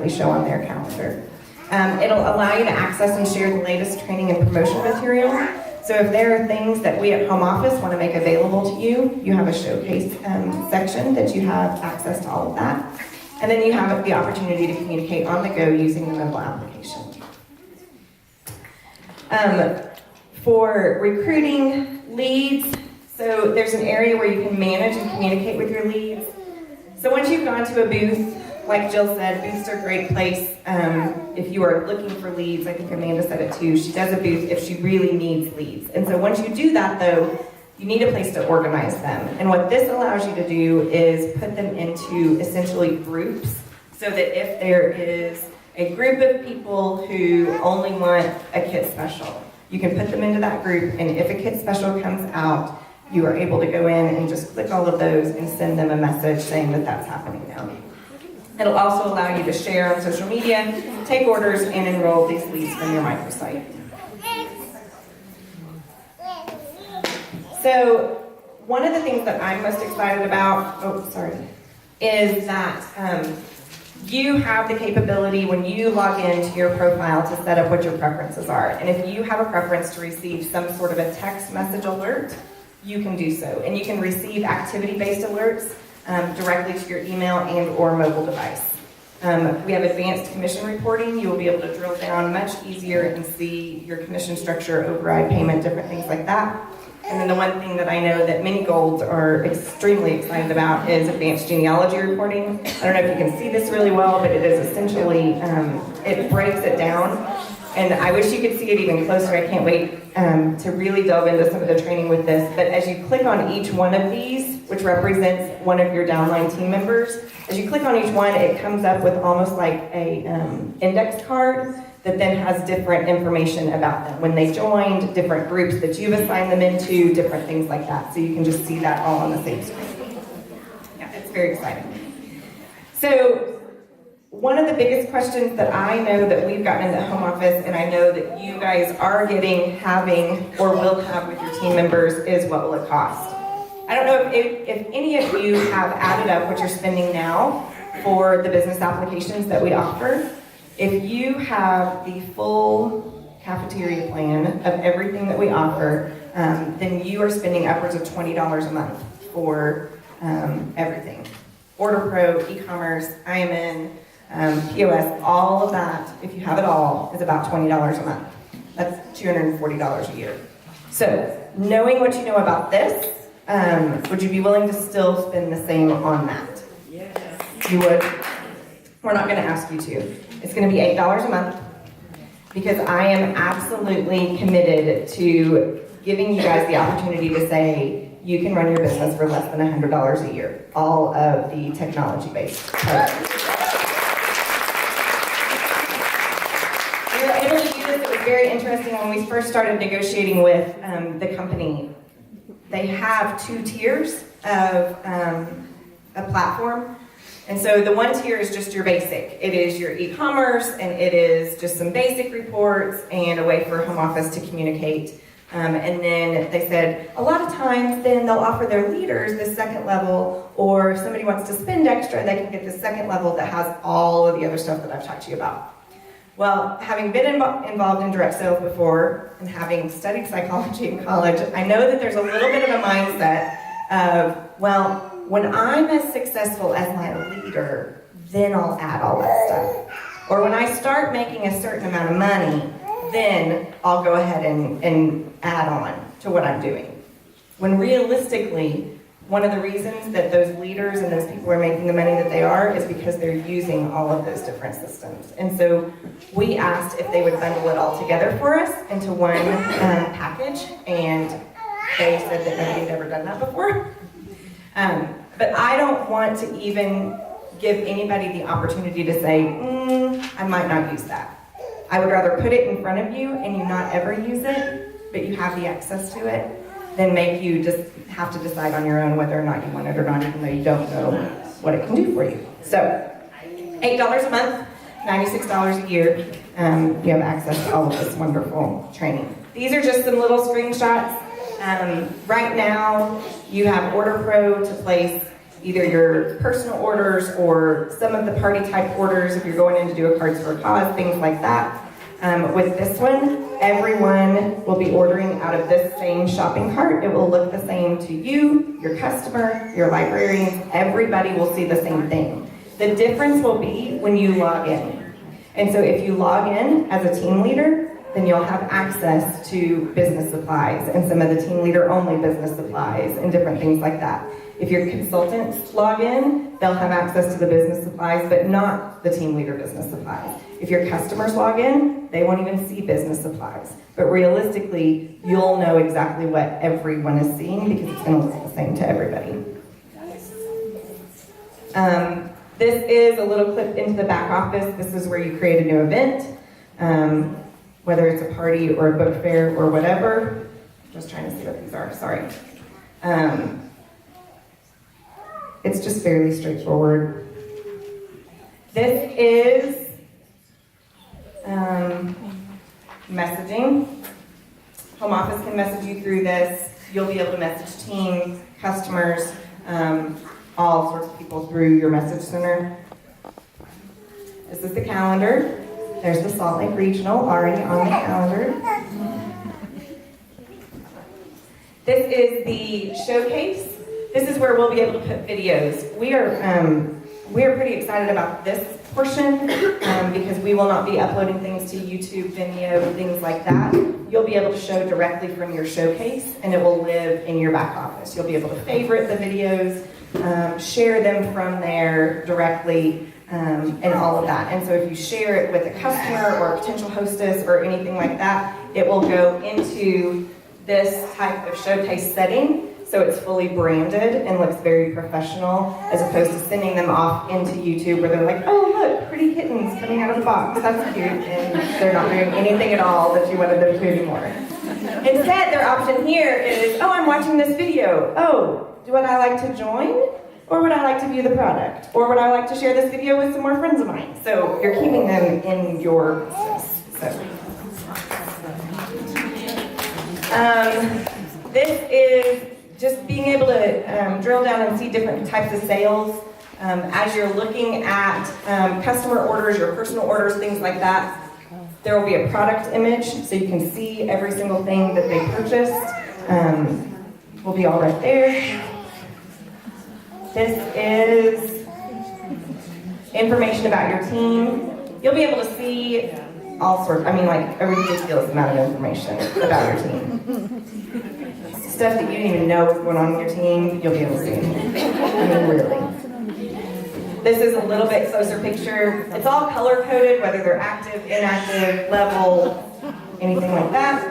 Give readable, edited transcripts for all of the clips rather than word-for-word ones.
automatically show on their calendar. It'll allow you to access and share the latest training and promotion material. So if there are things that we at home office want to make available to you, you have a showcase section that you have access to all of that. And then you have the opportunity to communicate on the go using the mobile application. For recruiting leads, so there's an area where you can manage and communicate with your leads. So once you've gone to a booth, like Jill said, booths are a great place if you are looking for leads. I think Amanda said it too. She does a booth if she really needs leads. And so once you do that though, you need a place to organize them. And what this allows you to do is put them into essentially groups, so that if there is a group of people who only want a kit special, you can put them into that group, and if a kit special comes out, you are able to go in and just click all of those and send them a message saying that that's happening now. It'll also allow you to share on social media, take orders, and enroll these leads from your microsite. So one of the things that I'm most excited about, is that you have the capability when you log into your profile to set up what your preferences are. And if you have a preference to receive some sort of a text message alert, you can do so. And you can receive activity-based alerts directly to your email and or mobile device. We have advanced commission reporting. You will be able to drill down much easier and see your commission structure, override payment, different things like that. And then the one thing that I know that many golds are extremely excited about is advanced genealogy reporting. I don't know if you can see this really well, but it is essentially, it breaks it down. And I wish you could see it even closer. I can't wait to really delve into some of the training with this. But as you click on each one of these, which represents one of your downline team members, as you click on each one, it comes up with almost like a index card that then has different information about them. When they joined, different groups that you've assigned them into, different things like that. So you can just see that all on the same screen. Yeah, it's very exciting. So one of the biggest questions that I know that we've gotten in the home office, and I know that you guys are getting, having, or will have with your team members, is what will it cost? I don't know if any of you have added up what you're spending now for the business applications that we offer. If you have the full cafeteria plan of everything that we offer, then you are spending upwards of $20 a month for everything. Order Pro, e-commerce, IMN, POS, all of that, if you have it all, is about $20 a month. That's $240 a year. So, knowing what you know about this, would you be willing to still spend the same on that? Yes. You would? We're not going to ask you to. It's going to be $8 a month, because I am absolutely committed to giving you guys the opportunity to say you can run your business for less than $100 a year, all of the technology-based programs. We were able to do this. It was very interesting when we first started negotiating with the company. They have 2 tiers of a platform. And so the one tier is just your basic. It is your e-commerce, and it is just some basic reports and a way for home office to communicate. And then they said, a lot of times then they'll offer their leaders the second level, or if somebody wants to spend extra, they can get the second level that has all of the other stuff that I've talked to you about. Well, having been involved in direct sales before, and having studied psychology in college, I know that there's a little bit of a mindset of, well, when I'm as successful as my leader, then I'll add all that stuff. Or when I start making a certain amount of money, then I'll go ahead and add on to what I'm doing. When realistically, one of the reasons that those leaders and those people are making the money that they are is because they're using all of those different systems. And so we asked if they would bundle it all together for us into one package, and they said that nobody had ever done that before. But I don't want to even give anybody the opportunity to say, I might not use that. I would rather put it in front of you and you not ever use it, but you have the access to it, than make you just have to decide on your own whether or not you want it or not, even though you don't know what it can do for you. So, $8 a month, $96 a year, you have access to all of this wonderful training. These are just some little screenshots. Right now, you have Order Pro to place either your personal orders or some of the party type orders if you're going in to do a Cards for a Cause, things like that. With this one, everyone will be ordering out of this same shopping cart. It will look the same to you, your customer, your librarians. Everybody will see the same thing. The difference will be when you log in. And so if you log in as a team leader, then you'll have access to business supplies and some of the team leader only business supplies and different things like that. If your consultants log in, they'll have access to the business supplies, but not the team leader business supplies. If your customers log in, they won't even see business supplies. But realistically, you'll know exactly what everyone is seeing because it's going to look the same to everybody. This is a little clip into the back office. This is where you create a new event, whether it's a party or a book fair or whatever. Just trying to see what these are, sorry. It's just fairly straightforward. This is messaging. Home office can message you through this. You'll be able to message teams, customers, all sorts of people through your message center. This is the calendar. There's the Salt Lake Regional already on the calendar. This is the showcase. This is where we'll be able to put videos. We are pretty excited about this portion because we will not be uploading things to YouTube, Vimeo, things like that. You'll be able to show directly from your showcase, and it will live in your back office. You'll be able to favorite the videos, share them from there directly, and all of that. And so if you share it with a customer or a potential hostess or anything like that, it will go into this type of showcase setting. So it's fully branded and looks very professional, as opposed to sending them off into YouTube where they're like, oh look, pretty kittens coming out of the box, that's cute, and they're not doing anything at all that you wanted them to anymore. Instead, their option here is, oh, I'm watching this video. Oh, would I like to join? Or would I like to view the product? Or would I like to share this video with some more friends of mine? So you're keeping them in your business. This is just being able to drill down and see different types of sales. As you're looking at customer orders, your personal orders, things like that, there will be a product image so you can see every single thing that they purchased. Will be all right there. This is information about your team. You'll be able to see all sorts, like a ridiculous amount of information about your team. Stuff that you didn't even know was going on in your team, you'll be able to see. Really. This is a little bit closer picture. It's all color-coded, whether they're active, inactive, level, anything like that.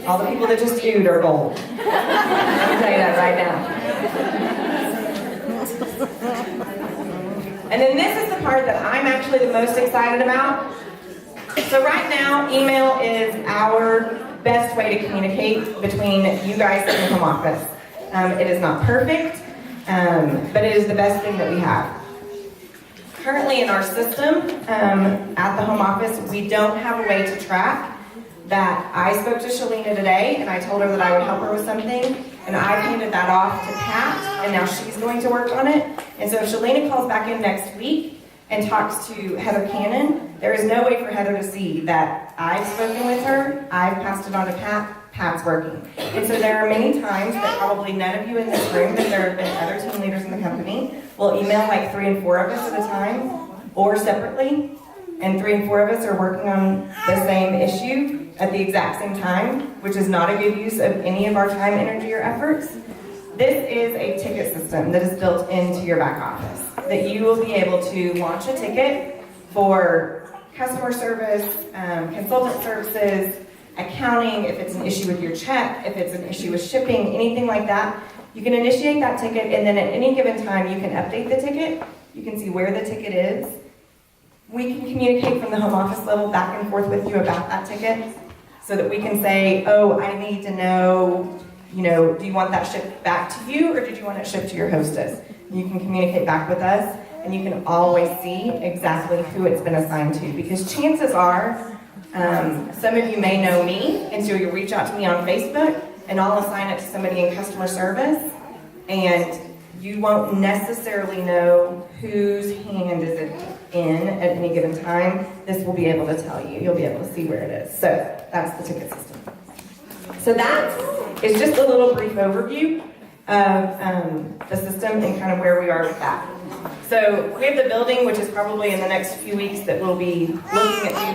All the people that just viewed are gold. I can tell you that right now. And then this is the part that I'm actually the most excited about. So right now, email is our best way to communicate between you guys and the home office. It is not perfect, but it is the best thing that we have. Currently in our system, at the home office, we don't have a way to track that. I spoke to Shalina today, and I told her that I would help her with something, and I've handed that off to Pat, and now she's going to work on it. And so if Shalina calls back in next week and talks to Heather Cannon, there is no way for Heather to see that I've spoken with her, I've passed it on to Pat, Pat's working. And so there are many times that probably none of you in this room, but there have been other team leaders in the company, will email like 3 and 4 of us at a time, or separately, and 3 and 4 of us are working on the same issue at the exact same time, which is not a good use of any of our time, energy, or efforts. This is a ticket system that is built into your back office, that you will be able to launch a ticket for customer service, consultant services, accounting, if it's an issue with your check, if it's an issue with shipping, anything like that. You can initiate that ticket, and then at any given time, you can update the ticket. You can see where the ticket is. We can communicate from the home office level back and forth with you about that ticket, so that we can say, oh, I need to know, do you want that shipped back to you, or did you want it shipped to your hostess? You can communicate back with us, and you can always see exactly who it's been assigned to, because chances are, some of you may know me, and so you'll reach out to me on Facebook, and I'll assign it to somebody in customer service, and you won't necessarily know whose hand is it in at any given time. This will be able to tell you. You'll be able to see where it is. So that's the ticket system. So that is just a little brief overview of the system and kind of where we are with that. So we have the building, which is probably in the next few weeks that we'll be looking at